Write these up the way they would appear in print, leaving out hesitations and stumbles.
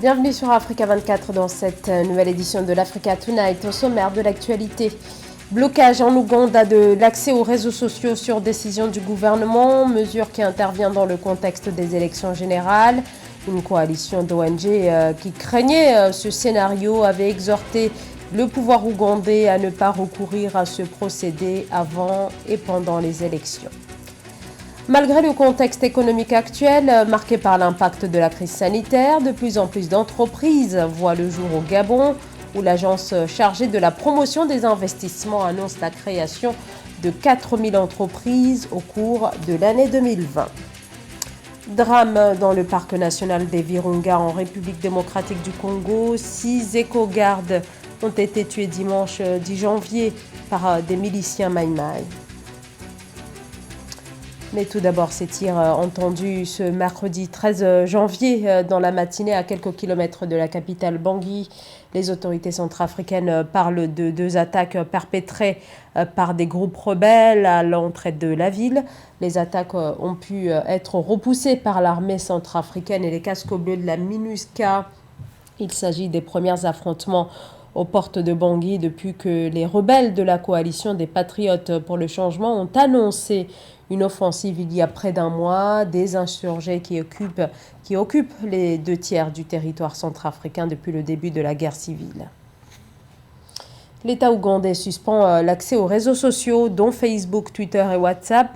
Bienvenue sur Africa 24 dans cette nouvelle édition de l'Africa Tonight. Au sommaire de l'actualité, blocage en Ouganda de l'accès aux réseaux sociaux sur décision du gouvernement, mesure qui intervient dans le contexte des élections générales. Une coalition d'ONG qui craignait ce scénario avait exhorté le pouvoir ougandais à ne pas recourir à ce procédé avant et pendant les élections. Malgré le contexte économique actuel, marqué par l'impact de la crise sanitaire, de plus en plus d'entreprises voient le jour au Gabon, où l'agence chargée de la promotion des investissements annonce la création de 4000 entreprises au cours de l'année 2020. Drame dans le parc national des Virunga en République démocratique du Congo. 6 éco-gardes ont été tués dimanche 10 janvier par des miliciens Maï-Maï. Mais tout d'abord, ces tirs entendus ce mercredi 13 janvier dans la matinée à quelques kilomètres de la capitale Bangui. Les autorités centrafricaines parlent de 2 attaques perpétrées par des groupes rebelles à l'entrée de la ville. Les attaques ont pu être repoussées par l'armée centrafricaine et les casques bleus de la MINUSCA. Il s'agit des premiers affrontements aux portes de Bangui depuis que les rebelles de la coalition des Patriotes pour le changement ont annoncé une offensive il y a près d'un mois, des insurgés qui occupent les 2 tiers du territoire centrafricain depuis le début de la guerre civile. L'État ougandais suspend l'accès aux réseaux sociaux, dont Facebook, Twitter et WhatsApp.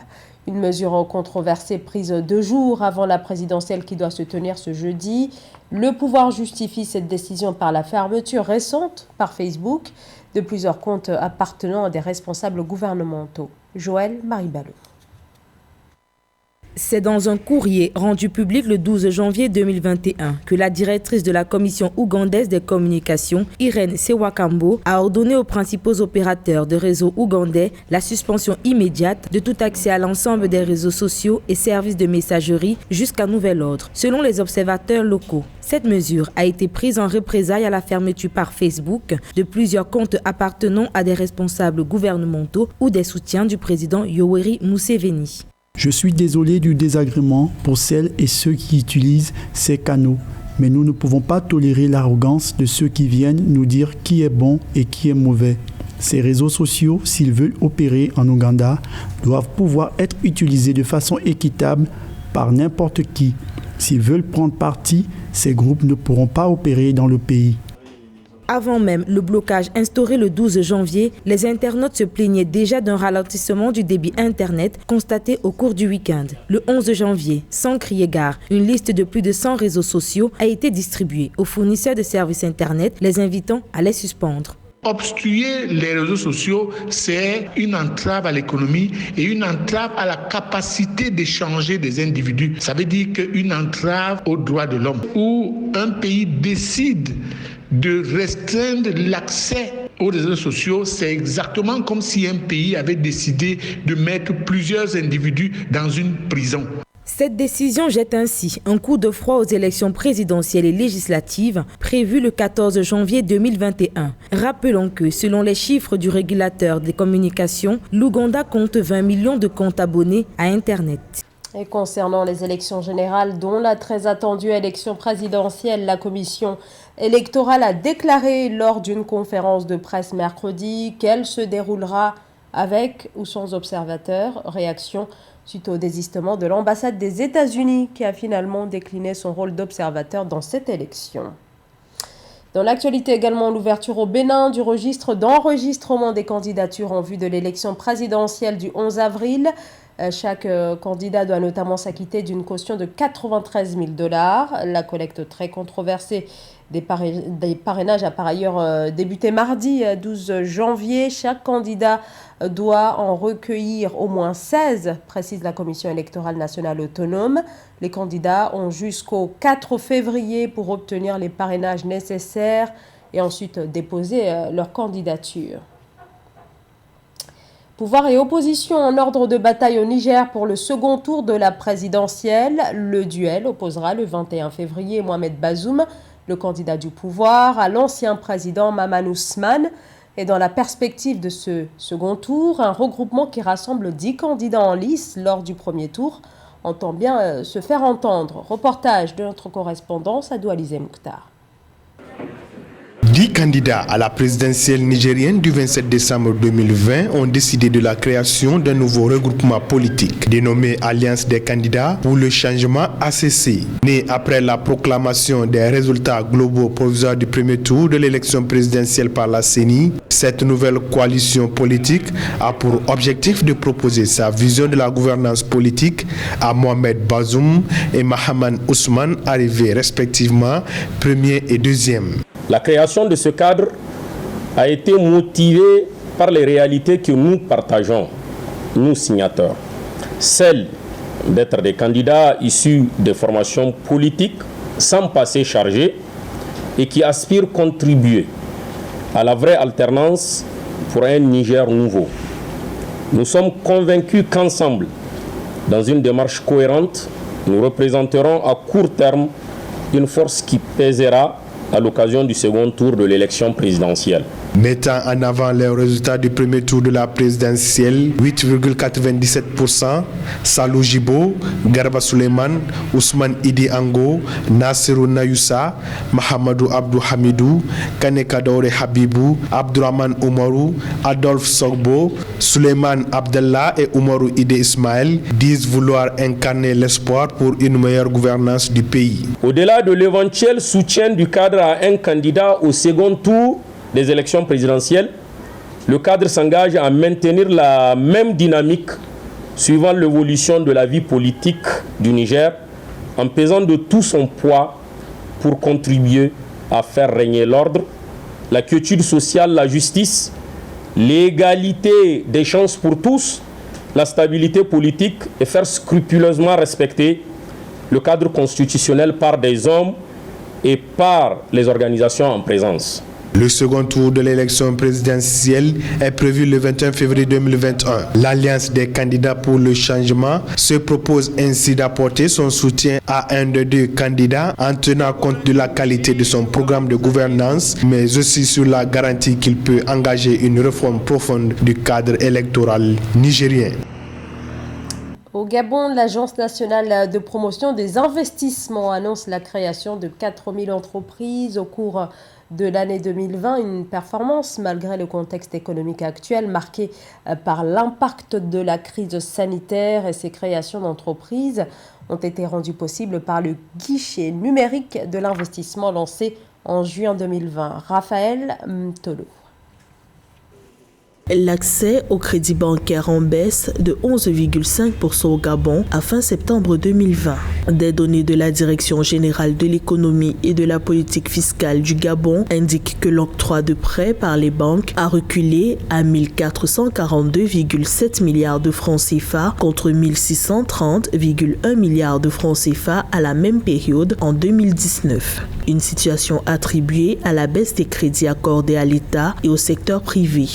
Une mesure controversée prise 2 jours avant la présidentielle qui doit se tenir ce jeudi. Le pouvoir justifie cette décision par la fermeture récente par Facebook de plusieurs comptes appartenant à des responsables gouvernementaux. Joël Maribalo. C'est dans un courrier rendu public le 12 janvier 2021 que la directrice de la Commission ougandaise des communications, Irène Sewakambo, a ordonné aux principaux opérateurs de réseaux ougandais la suspension immédiate de tout accès à l'ensemble des réseaux sociaux et services de messagerie jusqu'à nouvel ordre, selon les observateurs locaux. Cette mesure a été prise en représailles à la fermeture par Facebook de plusieurs comptes appartenant à des responsables gouvernementaux ou des soutiens du président Yoweri Museveni. Je suis désolé du désagrément pour celles et ceux qui utilisent ces canaux, mais nous ne pouvons pas tolérer l'arrogance de ceux qui viennent nous dire qui est bon et qui est mauvais. Ces réseaux sociaux, s'ils veulent opérer en Ouganda, doivent pouvoir être utilisés de façon équitable par n'importe qui. S'ils veulent prendre parti, ces groupes ne pourront pas opérer dans le pays. Avant même le blocage instauré le 12 janvier, les internautes se plaignaient déjà d'un ralentissement du débit Internet constaté au cours du week-end. Le 11 janvier, sans crier gare, une liste de plus de 100 réseaux sociaux a été distribuée aux fournisseurs de services Internet, les invitant à les suspendre. Obstruer les réseaux sociaux, c'est une entrave à l'économie et une entrave à la capacité d'échanger des individus. Ça veut dire qu'une entrave aux droits de l'homme, où un pays décide de restreindre l'accès aux réseaux sociaux, c'est exactement comme si un pays avait décidé de mettre plusieurs individus dans une prison. Cette décision jette ainsi un coup de froid aux élections présidentielles et législatives prévues le 14 janvier 2021. Rappelons que, selon les chiffres du régulateur des communications, l'Ouganda compte 20 millions de comptes abonnés à Internet. Et concernant les élections générales, dont la très attendue élection présidentielle, la commission électorale a déclaré lors d'une conférence de presse mercredi qu'elle se déroulera avec ou sans observateurs. Réaction suite au désistement de l'ambassade des États-Unis qui a finalement décliné son rôle d'observateur dans cette élection. Dans l'actualité également, l'ouverture au Bénin du registre d'enregistrement des candidatures en vue de l'élection présidentielle du 11 avril. Chaque candidat doit notamment s'acquitter d'une caution de 93 000 $. La collecte très controversée des parrainages a par ailleurs débuté mardi 12 janvier. Chaque candidat doit en recueillir au moins 16, précise la Commission électorale nationale autonome. Les candidats ont jusqu'au 4 février pour obtenir les parrainages nécessaires et ensuite déposer leur candidature. Pouvoir et opposition en ordre de bataille au Niger pour le second tour de la présidentielle. Le duel opposera le 21 février Mohamed Bazoum, le candidat du pouvoir, à l'ancien président Maman Ousmane. Et dans la perspective de ce second tour, un regroupement qui rassemble 10 candidats en lice lors du premier tour entend bien se faire entendre. Reportage de notre correspondance à Doualizé Mouktar. 10 candidats à la présidentielle nigérienne du 27 décembre 2020 ont décidé de la création d'un nouveau regroupement politique dénommé Alliance des candidats pour le changement ACC. Né après la proclamation des résultats globaux provisoires du premier tour de l'élection présidentielle par la CENI, cette nouvelle coalition politique a pour objectif de proposer sa vision de la gouvernance politique à Mohamed Bazoum et Mahaman Ousmane, arrivés respectivement premier et deuxième. La création de ce cadre a été motivée par les réalités que nous partageons, nous signataires. Celle d'être des candidats issus des formations politiques sans passé chargé et qui aspirent à contribuer à la vraie alternance pour un Niger nouveau. Nous sommes convaincus qu'ensemble, dans une démarche cohérente, nous représenterons à court terme une force qui pèsera à l'occasion du second tour de l'élection présidentielle. Mettant en avant les résultats du premier tour de la présidentielle, 8,97%, Salou Jibo, Garba Suleiman, Ousmane Idi Ango, Nassirou Nayusa, Mahamadou Abdou Hamidou, Kaneka Daure Habibou, Abdourahman Oumarou, Adolphe Sogbo, Suleiman Abdallah et Oumarou Ide Ismaël disent vouloir incarner l'espoir pour une meilleure gouvernance du pays. Au-delà de l'éventuel soutien du cadre à un candidat au second tour des élections présidentielles, le cadre s'engage à maintenir la même dynamique suivant l'évolution de la vie politique du Niger, en pesant de tout son poids pour contribuer à faire régner l'ordre, la quiétude sociale, la justice, l'égalité des chances pour tous, la stabilité politique et faire scrupuleusement respecter le cadre constitutionnel par des hommes et par les organisations en présence. Le second tour de l'élection présidentielle est prévu le 21 février 2021. L'Alliance des candidats pour le changement se propose ainsi d'apporter son soutien à un des deux candidats en tenant compte de la qualité de son programme de gouvernance, mais aussi sur la garantie qu'il peut engager une réforme profonde du cadre électoral nigérien. Au Gabon, l'Agence nationale de promotion des investissements annonce la création de 4000 entreprises au cours de l'année 2020, une performance malgré le contexte économique actuel marqué par l'impact de la crise sanitaire, et ces créations d'entreprises ont été rendues possibles par le guichet numérique de l'investissement lancé en juin 2020. Raphaël Mtolo. L'accès au crédit bancaire en baisse de 11,5% au Gabon à fin septembre 2020. Des données de la Direction générale de l'économie et de la politique fiscale du Gabon indiquent que l'octroi de prêts par les banques a reculé à 1442,7 milliards de francs CFA contre 1630,1 milliards de francs CFA à la même période en 2019. Une situation attribuée à la baisse des crédits accordés à l'État et au secteur privé.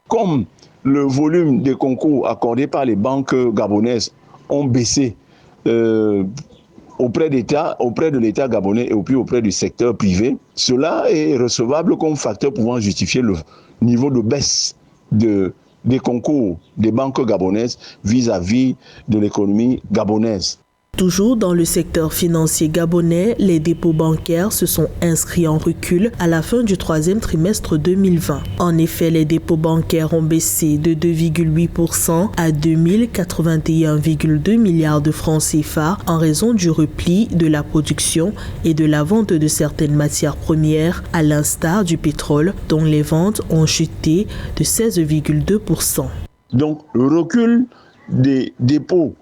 Comme le volume des concours accordés par les banques gabonaises ont baissé auprès de l'État gabonais et puis auprès du secteur privé, cela est recevable comme facteur pouvant justifier le niveau de baisse des concours des banques gabonaises vis-à-vis de l'économie gabonaise. Toujours dans le secteur financier gabonais, les dépôts bancaires se sont inscrits en recul à la fin du troisième trimestre 2020. En effet, les dépôts bancaires ont baissé de 2,8% à 2081,2 milliards de francs CFA en raison du repli de la production et de la vente de certaines matières premières, à l'instar du pétrole, dont les ventes ont chuté de 16,2%. Donc, le recul des dépôts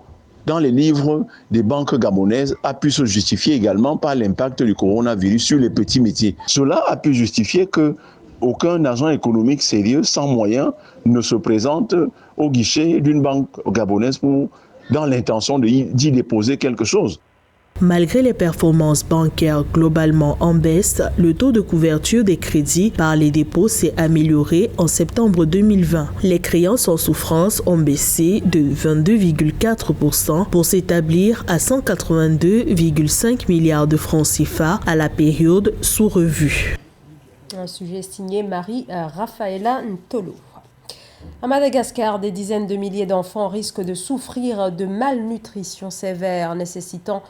dans les livres des banques gabonaises a pu se justifier également par l'impact du coronavirus sur les petits métiers. Cela a pu justifier qu'aucun agent économique sérieux sans moyens ne se présente au guichet d'une banque gabonaise dans l'intention d'y déposer quelque chose. Malgré les performances bancaires globalement en baisse, le taux de couverture des crédits par les dépôts s'est amélioré en septembre 2020. Les créances en souffrance ont baissé de 22,4% pour s'établir à 182,5 milliards de francs CFA à la période sous revue. Un sujet signé Marie Raphaëla Ntolo. À Madagascar, des dizaines de milliers d'enfants risquent de souffrir de malnutrition sévère, nécessitant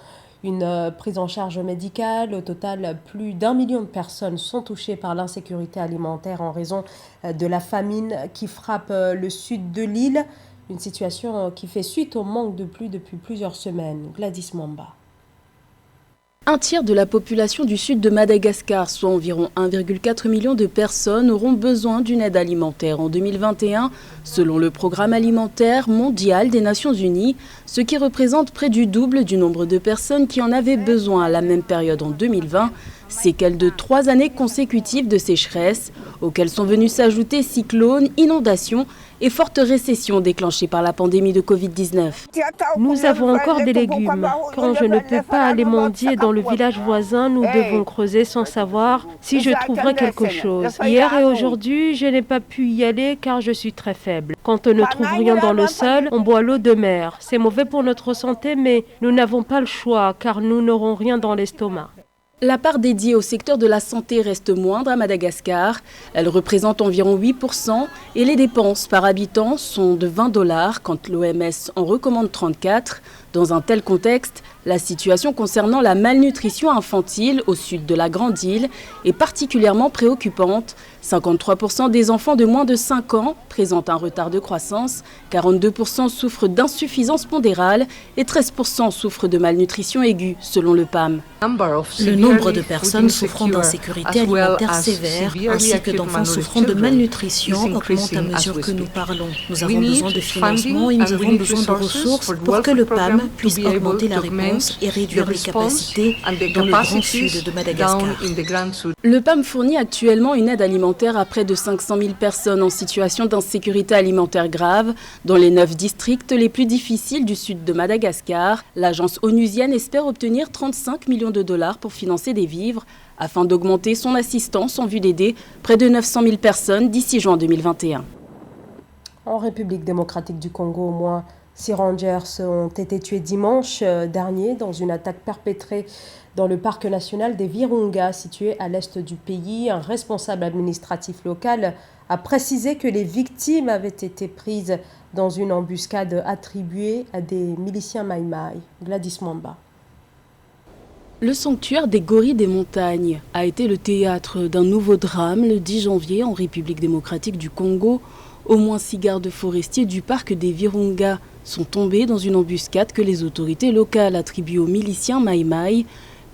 une prise en charge médicale. Au total, plus d'1 million de personnes sont touchées par l'insécurité alimentaire en raison de la famine qui frappe le sud de l'île. Une situation qui fait suite au manque de pluie depuis plusieurs semaines. Gladys Mwamba. Un tiers de la population du sud de Madagascar, soit environ 1,4 million de personnes, auront besoin d'une aide alimentaire en 2021, selon le Programme alimentaire mondial des Nations Unies, ce qui représente près du double du nombre de personnes qui en avaient besoin à la même période en 2020. Séquelles de 3 années consécutives de sécheresse, auxquelles sont venus s'ajouter cyclones, inondations et fortes récessions déclenchées par la pandémie de Covid-19. Nous avons encore des légumes. Quand je ne peux pas aller mendier dans le village voisin, nous devons creuser sans savoir si je trouverai quelque chose. Hier et aujourd'hui, je n'ai pas pu y aller car je suis très faible. Quand on ne trouve rien dans le sol, on boit l'eau de mer. C'est mauvais pour notre santé, mais nous n'avons pas le choix car nous n'aurons rien dans l'estomac. La part dédiée au secteur de la santé reste moindre à Madagascar. Elle représente environ 8% et les dépenses par habitant sont de $20 quand l'OMS en recommande 34. Dans un tel contexte, la situation concernant la malnutrition infantile au sud de la Grande Île est particulièrement préoccupante. 53% des enfants de moins de 5 ans présentent un retard de croissance, 42% souffrent d'insuffisance pondérale et 13% souffrent de malnutrition aiguë, selon le PAM. Le nombre de personnes souffrant d'insécurité alimentaire sévère ainsi que d'enfants souffrant de malnutrition augmente à mesure que nous parlons. Nous avons besoin de financement et nous avons besoin de ressources pour que le PAM puisse augmenter la réponse et réduire les capacités dans le grand sud de Madagascar. Le PAM fournit actuellement une aide alimentaire à près de 500 000 personnes en situation d'insécurité alimentaire grave dans les 9 districts les plus difficiles du sud de Madagascar. L'agence onusienne espère obtenir 35 millions de dollars pour financer des vivres afin d'augmenter son assistance en vue d'aider près de 900 000 personnes d'ici juin 2021. En République démocratique du Congo, au moins 6 rangers ont été tués dimanche dernier dans une attaque perpétrée dans le parc national des Virunga, situé à l'est du pays. Un responsable administratif local a précisé que les victimes avaient été prises dans une embuscade attribuée à des miliciens Maïmaï. Gladys Mwamba. Le sanctuaire des gorilles des montagnes a été le théâtre d'un nouveau drame le 10 janvier en République démocratique du Congo. Au moins 6 gardes forestiers du parc des Virunga sont tombés dans une embuscade que les autorités locales attribuent aux miliciens Maïmaï.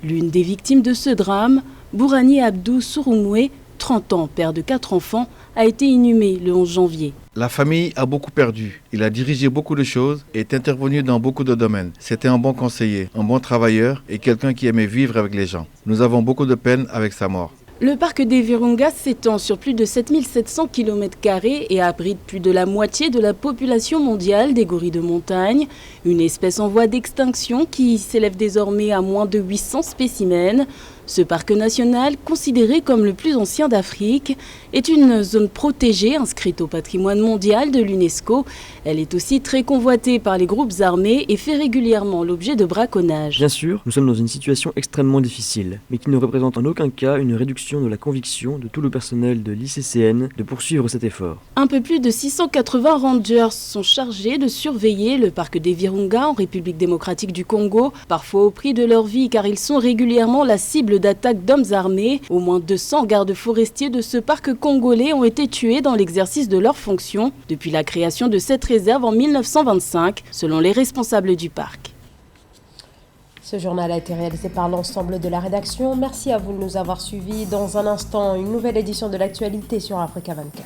L'une des victimes de ce drame, Bourani Abdou Souroumoué, 30 ans, père de 4 enfants, a été inhumé le 11 janvier. La famille a beaucoup perdu. Il a dirigé beaucoup de choses et est intervenu dans beaucoup de domaines. C'était un bon conseiller, un bon travailleur et quelqu'un qui aimait vivre avec les gens. Nous avons beaucoup de peine avec sa mort. Le parc des Virunga s'étend sur plus de 7700 km² et abrite plus de la moitié de la population mondiale des gorilles de montagne, une espèce en voie d'extinction qui s'élève désormais à moins de 800 spécimens. Ce parc national, considéré comme le plus ancien d'Afrique, est une zone protégée inscrite au patrimoine mondial de l'UNESCO. Elle est aussi très convoitée par les groupes armés et fait régulièrement l'objet de braconnages. Bien sûr, nous sommes dans une situation extrêmement difficile, mais qui ne représente en aucun cas une réduction de la conviction de tout le personnel de l'ICCN de poursuivre cet effort. Un peu plus de 680 rangers sont chargés de surveiller le parc des Virunga en République démocratique du Congo, parfois au prix de leur vie car ils sont régulièrement la cible d'attaques d'hommes armés. Au moins 200 gardes forestiers de ce parc congolais ont été tués dans l'exercice de leurs fonctions depuis la création de cette réserve en 1925, selon les responsables du parc. Ce journal a été réalisé par l'ensemble de la rédaction. Merci à vous de nous avoir suivis. Dans un instant, une nouvelle édition de l'actualité sur Africa 24.